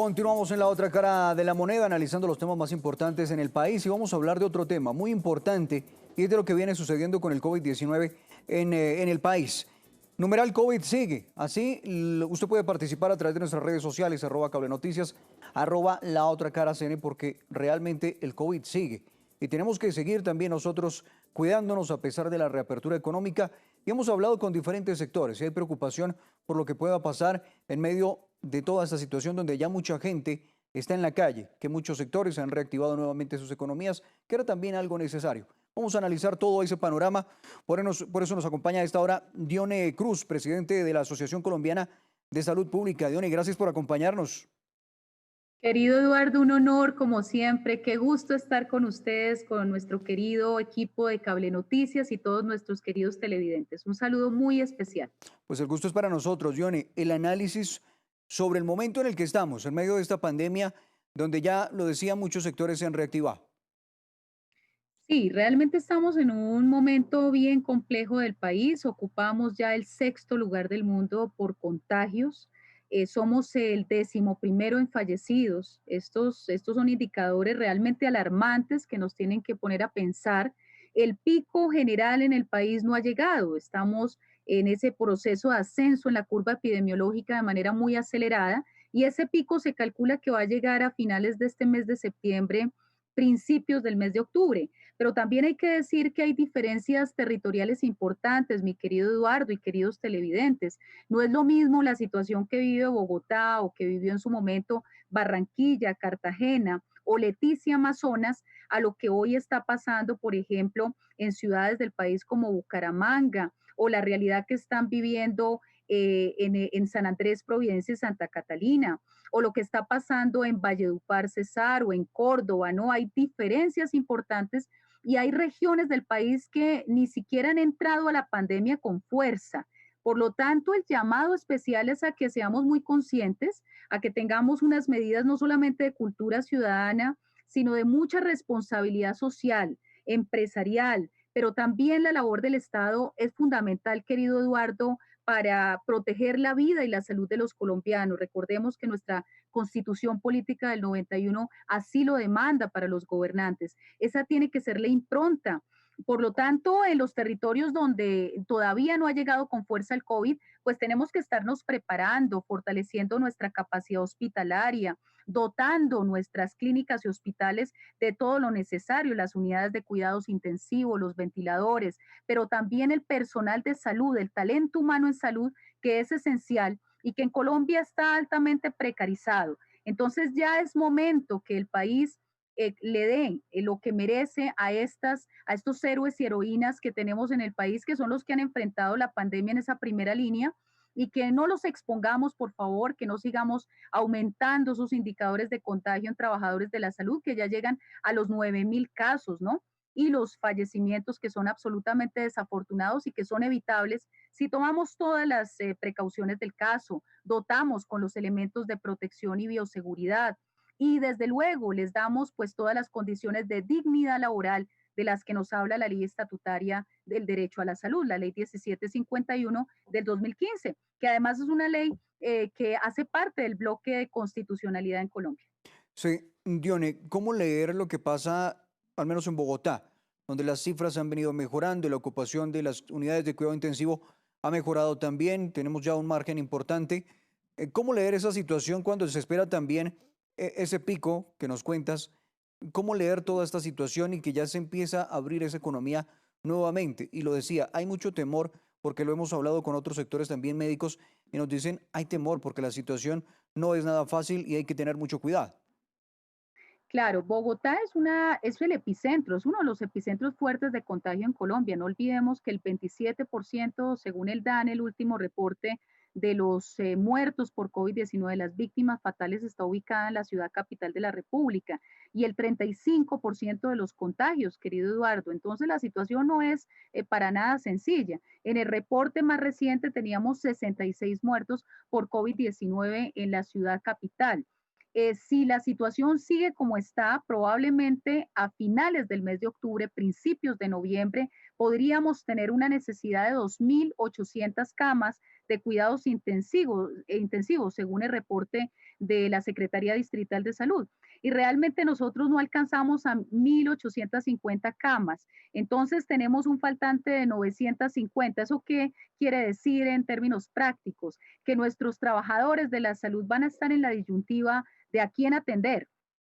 Continuamos en la otra cara de la moneda, analizando los temas más importantes en el país y vamos a hablar de otro tema muy importante y es de lo que viene sucediendo con el COVID-19 en el país. Numeral COVID sigue, así usted puede participar a través de nuestras redes sociales, @cablenoticias, @la otra cara CN, porque realmente el COVID sigue y tenemos que seguir también nosotros cuidándonos a pesar de la reapertura económica. Y hemos hablado con diferentes sectores y hay preocupación por lo que pueda pasar en medio de toda esta situación donde ya mucha gente está en la calle, que muchos sectores han reactivado nuevamente sus economías, que era también algo necesario. Vamos a analizar todo ese panorama. Por eso nos acompaña a esta hora Dione Cruz, presidente de la Asociación Colombiana de Salud Pública. Dione, gracias por acompañarnos. Querido Eduardo, un honor como siempre. Qué gusto estar con ustedes, con nuestro querido equipo de Cable Noticias y todos nuestros queridos televidentes. Un saludo muy especial. Pues el gusto es para nosotros, Dione. El análisis sobre el momento en el que estamos, en medio de esta pandemia, donde ya lo decía, muchos sectores se han reactivado. Sí, realmente estamos en un momento bien complejo del país. Ocupamos ya el sexto lugar del mundo por contagios. Somos el 11º en fallecidos. Estos son indicadores realmente alarmantes que nos tienen que poner a pensar. El pico general en el país no ha llegado. Estamos en ese proceso de ascenso en la curva epidemiológica de manera muy acelerada y ese pico se calcula que va a llegar a finales de este mes de septiembre, principios del mes de octubre. Pero también hay que decir que hay diferencias territoriales importantes, mi querido Eduardo y queridos televidentes. No es lo mismo la situación que vive Bogotá o que vivió en su momento Barranquilla, Cartagena o Leticia, Amazonas, a lo que hoy está pasando, por ejemplo, en ciudades del país como Bucaramanga o la realidad que están viviendo en San Andrés, Providencia y Santa Catalina, o lo que está pasando en Valledupar, Cesar o en Córdoba, ¿no? Hay diferencias importantes y hay regiones del país que ni siquiera han entrado a la pandemia con fuerza. Por lo tanto, el llamado especial es a que seamos muy conscientes, a que tengamos unas medidas no solamente de cultura ciudadana, sino de mucha responsabilidad social, empresarial, pero también la labor del Estado es fundamental, querido Eduardo, para proteger la vida y la salud de los colombianos. Recordemos que nuestra constitución política del 91 así lo demanda para los gobernantes. Esa tiene que ser la impronta. Por lo tanto, en los territorios donde todavía no ha llegado con fuerza el COVID, pues tenemos que estarnos preparando, fortaleciendo nuestra capacidad hospitalaria, dotando nuestras clínicas y hospitales de todo lo necesario, las unidades de cuidados intensivos, los ventiladores, pero también el personal de salud, el talento humano en salud, que es esencial y que en Colombia está altamente precarizado. Entonces ya es momento que el país le dé lo que merece a estos héroes y heroínas que tenemos en el país, que son los que han enfrentado la pandemia en esa primera línea, y que no los expongamos, por favor, que no sigamos aumentando sus indicadores de contagio en trabajadores de la salud, que ya llegan a los 9,000 casos, ¿no? Y los fallecimientos que son absolutamente desafortunados y que son evitables si tomamos todas las precauciones del caso, dotamos con los elementos de protección y bioseguridad y desde luego les damos pues todas las condiciones de dignidad laboral de las que nos habla la ley estatutaria del derecho a la salud, la ley 1751 del 2015, que además es una ley que hace parte del bloque de constitucionalidad en Colombia. Sí, Dione, ¿cómo leer lo que pasa, al menos en Bogotá, donde las cifras han venido mejorando y la ocupación de las unidades de cuidado intensivo ha mejorado también? Tenemos ya un margen importante. ¿Cómo leer esa situación cuando se espera también ese pico que nos cuentas? ¿Cómo leer toda esta situación y que ya se empieza a abrir esa economía nuevamente? Y lo decía, hay mucho temor porque lo hemos hablado con otros sectores también médicos y nos dicen, hay temor porque la situación no es nada fácil y hay que tener mucho cuidado. Claro, Bogotá es el epicentro, es uno de los epicentros fuertes de contagio en Colombia. No olvidemos que el 27%, según el DANE, el último reporte de los muertos por COVID-19, las víctimas fatales, está ubicada en la ciudad capital de la República y el 35% de los contagios, querido Eduardo. Entonces, la situación no es para nada sencilla. En el reporte más reciente teníamos 66 muertos por COVID-19 en la ciudad capital. Si la situación sigue como está, probablemente a finales del mes de octubre, principios de noviembre, podríamos tener una necesidad de 2.800 camas de cuidados intensivos, según el reporte de la Secretaría Distrital de Salud. Y realmente nosotros no alcanzamos a 1.850 camas. Entonces tenemos un faltante de 950. ¿Eso qué quiere decir en términos prácticos? Que nuestros trabajadores de la salud van a estar en la disyuntiva de a quién atender.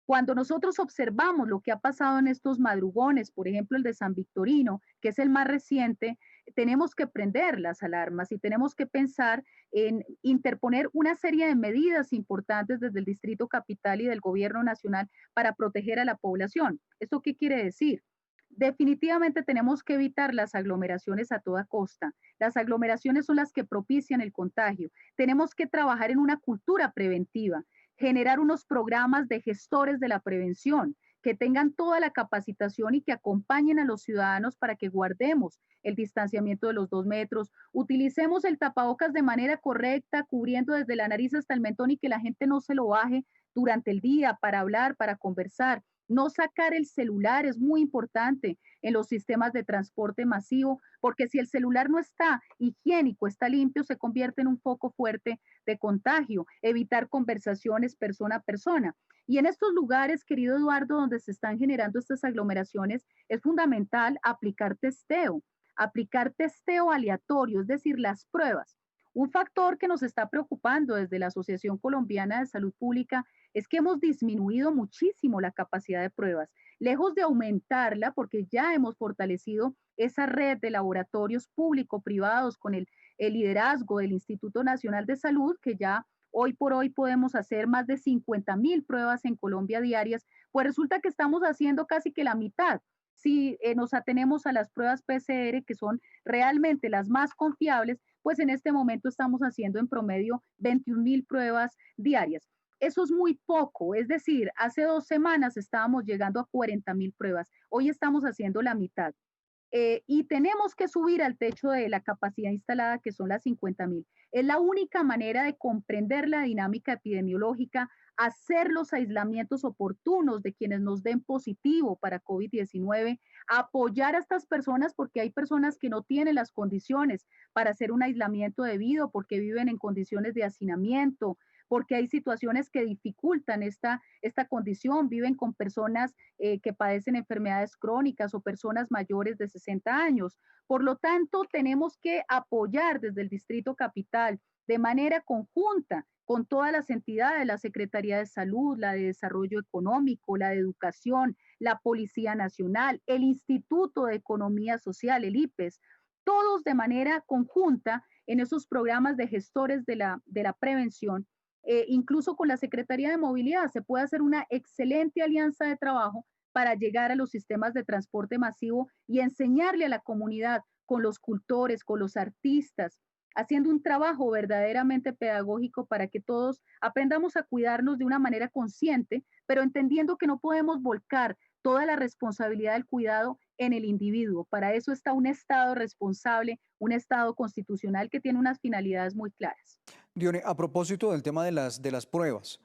Cuando nosotros observamos lo que ha pasado en estos madrugones, por ejemplo el de San Victorino, que es el más reciente, tenemos que prender las alarmas y tenemos que pensar en interponer una serie de medidas importantes desde el Distrito Capital y del Gobierno Nacional para proteger a la población. ¿Esto qué quiere decir? Definitivamente tenemos que evitar las aglomeraciones a toda costa. Las aglomeraciones son las que propician el contagio. Tenemos que trabajar en una cultura preventiva, generar unos programas de gestores de la prevención que tengan toda la capacitación y que acompañen a los ciudadanos para que guardemos el distanciamiento de los 2 metros, utilicemos el tapabocas de manera correcta, cubriendo desde la nariz hasta el mentón y que la gente no se lo baje durante el día para hablar, para conversar. No sacar el celular es muy importante en los sistemas de transporte masivo, porque si el celular no está higiénico, está limpio, se convierte en un foco fuerte de contagio. Evitar conversaciones persona a persona. Y en estos lugares, querido Eduardo, donde se están generando estas aglomeraciones, es fundamental aplicar testeo aleatorio, es decir, las pruebas. Un factor que nos está preocupando desde la Asociación Colombiana de Salud Pública es que hemos disminuido muchísimo la capacidad de pruebas, lejos de aumentarla, porque ya hemos fortalecido esa red de laboratorios público-privados con el liderazgo del Instituto Nacional de Salud, que ya hoy por hoy podemos hacer más de 50.000 pruebas en Colombia diarias, pues resulta que estamos haciendo casi que la mitad. Si nos atenemos a las pruebas PCR, que son realmente las más confiables, pues en este momento estamos haciendo en promedio 21.000 pruebas diarias. Eso es muy poco, es decir, hace 2 semanas estábamos llegando a 40.000 pruebas, hoy estamos haciendo la mitad. Y tenemos que subir al techo de la capacidad instalada, que son las 50.000. Es la única manera de comprender la dinámica epidemiológica, hacer los aislamientos oportunos de quienes nos den positivo para COVID-19, apoyar a estas personas porque hay personas que no tienen las condiciones para hacer un aislamiento debido, porque viven en condiciones de hacinamiento, porque hay situaciones que dificultan esta condición, viven con personas que padecen enfermedades crónicas o personas mayores de 60 años. Por lo tanto, tenemos que apoyar desde el Distrito Capital de manera conjunta con todas las entidades, la Secretaría de Salud, la de Desarrollo Económico, la de Educación, la Policía Nacional, el Instituto de Economía Social, el IPES, todos de manera conjunta en esos programas de gestores de la prevención. Incluso con la Secretaría de Movilidad se puede hacer una excelente alianza de trabajo para llegar a los sistemas de transporte masivo y enseñarle a la comunidad con los cultores, con los artistas, haciendo un trabajo verdaderamente pedagógico para que todos aprendamos a cuidarnos de una manera consciente, pero entendiendo que no podemos volcar toda la responsabilidad del cuidado en el individuo. Para eso está un Estado responsable, un Estado constitucional que tiene unas finalidades muy claras. Dione, a propósito del tema de las pruebas,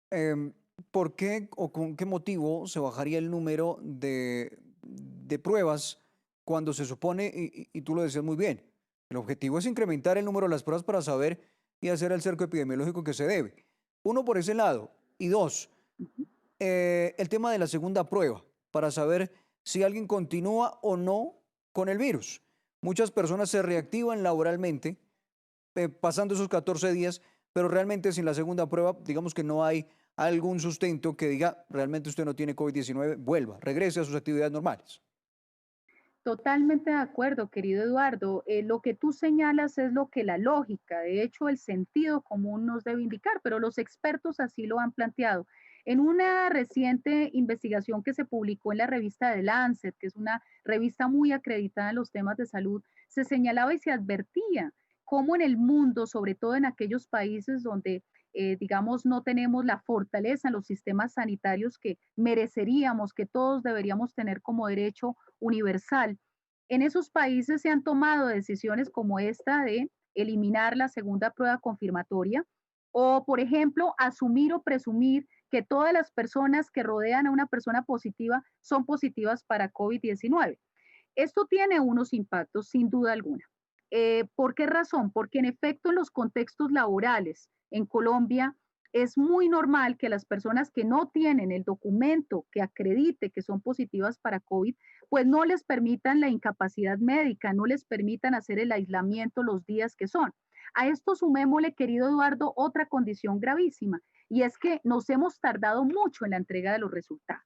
em, ¿por qué o con qué motivo se bajaría el número de pruebas cuando se supone, y tú lo decías muy bien, el objetivo es incrementar el número de las pruebas para saber y hacer el cerco epidemiológico que se debe? Uno, por ese lado. Y dos, el tema de la segunda prueba, para saber si alguien continúa o no con el virus. Muchas personas se reactivan laboralmente pasando esos 14 días, pero realmente sin la segunda prueba, digamos que no hay algún sustento que diga realmente usted no tiene COVID-19, vuelva, regrese a sus actividades normales. Totalmente de acuerdo, querido Eduardo. Lo que tú señalas es lo que la lógica, de hecho el sentido común nos debe indicar, pero los expertos así lo han planteado. En una reciente investigación que se publicó en la revista The Lancet, que es una revista muy acreditada en los temas de salud, se señalaba y se advertía cómo en el mundo, sobre todo en aquellos países donde, digamos, no tenemos la fortaleza en los sistemas sanitarios que mereceríamos, que todos deberíamos tener como derecho universal. En esos países se han tomado decisiones como esta de eliminar la segunda prueba confirmatoria o, por ejemplo, asumir o presumir que todas las personas que rodean a una persona positiva son positivas para COVID-19. Esto tiene unos impactos sin duda alguna. ¿Por qué razón? Porque en efecto en los contextos laborales en Colombia es muy normal que las personas que no tienen el documento que acredite que son positivas para COVID, pues no les permitan la incapacidad médica, no les permitan hacer el aislamiento los días que son. A esto sumémosle, querido Eduardo, otra condición gravísima, y es que nos hemos tardado mucho en la entrega de los resultados.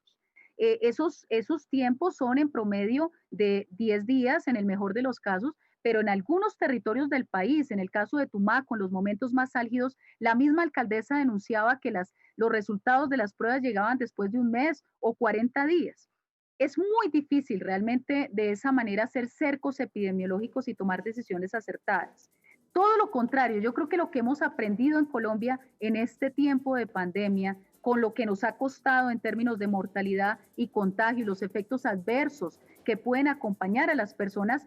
Esos tiempos son en promedio de 10 días en el mejor de los casos, pero en algunos territorios del país, en el caso de Tumaco, en los momentos más álgidos, la misma alcaldesa denunciaba que los resultados de las pruebas llegaban después de un mes o 40 días. Es muy difícil realmente de esa manera hacer cercos epidemiológicos y tomar decisiones acertadas. Todo lo contrario, yo creo que lo que hemos aprendido en Colombia en este tiempo de pandemia, con lo que nos ha costado en términos de mortalidad y contagio y los efectos adversos que pueden acompañar a las personas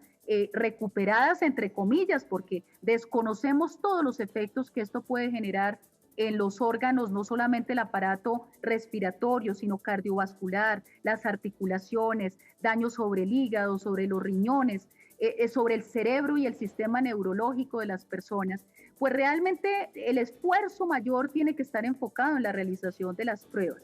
recuperadas, entre comillas, porque desconocemos todos los efectos que esto puede generar en los órganos, no solamente el aparato respiratorio, sino cardiovascular, las articulaciones, daños sobre el hígado, sobre los riñones, sobre el cerebro y el sistema neurológico de las personas, pues realmente el esfuerzo mayor tiene que estar enfocado en la realización de las pruebas.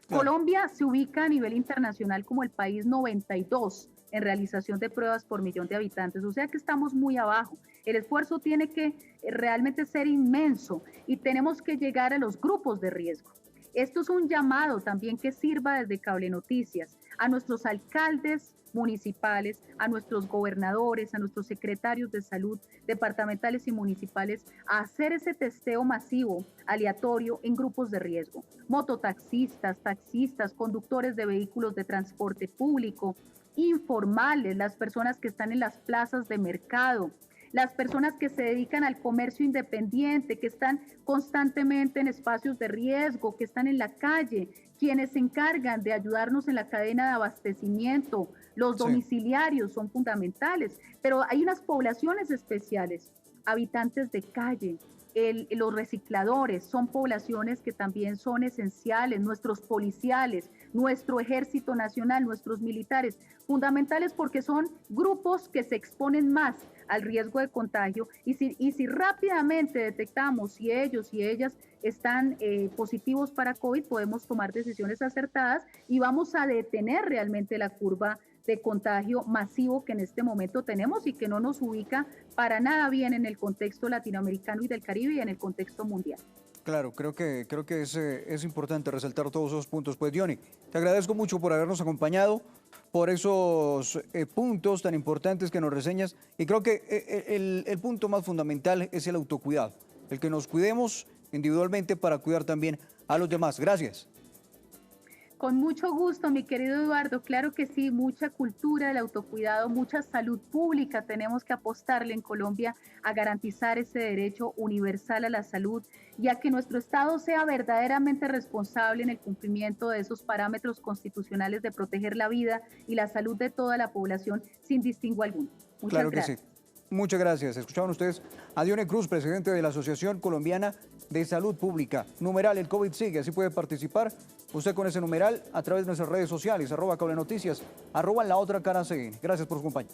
Claro. Colombia se ubica a nivel internacional como el país 92 en realización de pruebas por millón de habitantes, o sea que estamos muy abajo. El esfuerzo tiene que realmente ser inmenso y tenemos que llegar a los grupos de riesgo. Esto es un llamado también que sirva desde Cable Noticias a nuestros alcaldes municipales, a nuestros gobernadores, a nuestros secretarios de salud departamentales y municipales a hacer ese testeo masivo, aleatorio en grupos de riesgo. Mototaxistas, taxistas, conductores de vehículos de transporte público, informales, las personas que están en las plazas de mercado, las personas que se dedican al comercio independiente, que están constantemente en espacios de riesgo, que están en la calle, quienes se encargan de ayudarnos en la cadena de abastecimiento, los domiciliarios son fundamentales, pero hay unas poblaciones especiales, habitantes de calle, los recicladores, son poblaciones que también son esenciales, nuestros policiales, nuestro ejército nacional, nuestros militares, fundamentales porque son grupos que se exponen más al riesgo de contagio y si rápidamente detectamos si ellos y ellas están positivos para COVID, podemos tomar decisiones acertadas y vamos a detener realmente la curva de contagio masivo que en este momento tenemos y que no nos ubica para nada bien en el contexto latinoamericano y del Caribe y en el contexto mundial. Claro, creo que es importante resaltar todos esos puntos. Pues, Diony, te agradezco mucho por habernos acompañado, por esos puntos tan importantes que nos reseñas. Y creo que el punto más fundamental es el autocuidado, el que nos cuidemos individualmente para cuidar también a los demás. Gracias. Con mucho gusto, mi querido Eduardo. Claro que sí, mucha cultura del autocuidado, mucha salud pública. Tenemos que apostarle en Colombia a garantizar ese derecho universal a la salud y a que nuestro Estado sea verdaderamente responsable en el cumplimiento de esos parámetros constitucionales de proteger la vida y la salud de toda la población sin distingo alguno. Muchas gracias. Sí. Muchas gracias. Escuchaban ustedes a Diony Cruz, presidente de la Asociación Colombiana de Salud Pública. Numeral, el COVID sigue, así puede participar usted con ese numeral a través de nuestras redes sociales, @Cable Noticias, @La Otra Cara CN. Gracias por su compañía.